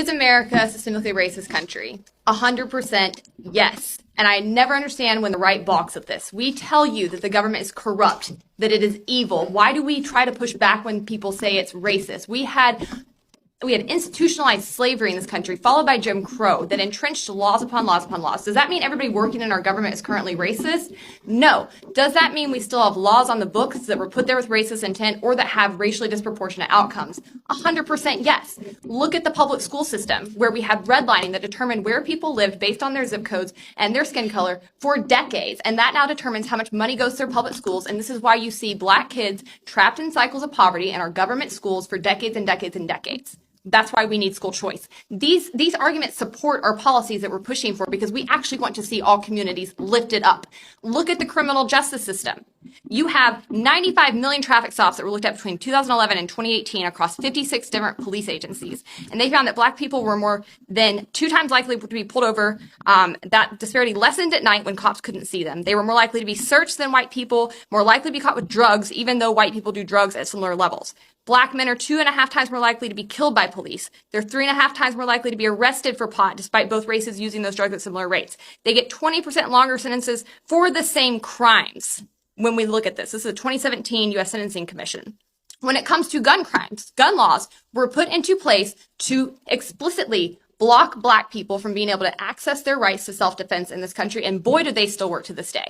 Is America a systemically racist country? 100% yes. And I never understand when the right balks at this. We tell you that the government is corrupt, that it is evil. Why do we try to push back when people say it's racist? We had institutionalized slavery in this country, followed by Jim Crow, that entrenched laws upon laws upon laws. Does that mean everybody working in our government is currently racist? No. Does that mean we still have laws on the books that were put there with racist intent or that have racially disproportionate outcomes? 100% yes. Look at the public school system, where we had redlining that determined where people lived based on their zip codes and their skin color for decades. And that now determines how much money goes to their public schools. And this is why you see Black kids trapped in cycles of poverty in our government schools for decades and decades and decades. That's why we need school choice. These arguments support our policies that we're pushing for because we actually want to see all communities lifted up. Look at the criminal justice system. You have 95 million traffic stops that were looked at between 2011 and 2018 across 56 different police agencies. And they found that Black people were more than 2 times likely to be pulled over. That disparity lessened at night when cops couldn't see them. They were more likely to be searched than white people, more likely to be caught with drugs, even though white people do drugs at similar levels. Black men are 2.5 times more likely to be killed by police. They're 3.5 times more likely to be arrested for pot, despite both races using those drugs at similar rates. They get 20% longer sentences for the same crimes. When we look at this is a 2017 U.S. Sentencing Commission. When it comes to gun crimes, gun laws were put into place to explicitly block Black people from being able to access their rights to self-defense in this country, and boy, do they still work to this day.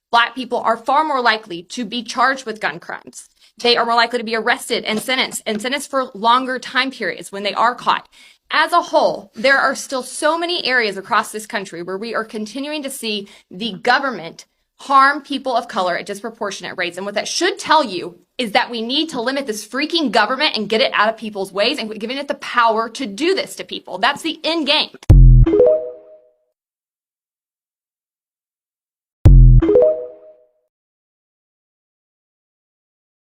Black people are far more likely to be charged with gun crimes. They are more likely to be arrested and sentenced for longer time periods when they are caught. As a whole, there are still so many areas across this country where we are continuing to see the government harm people of color at disproportionate rates. And what that should tell you is that we need to limit this freaking government and get it out of people's ways and giving it the power to do this to people. That's the end game.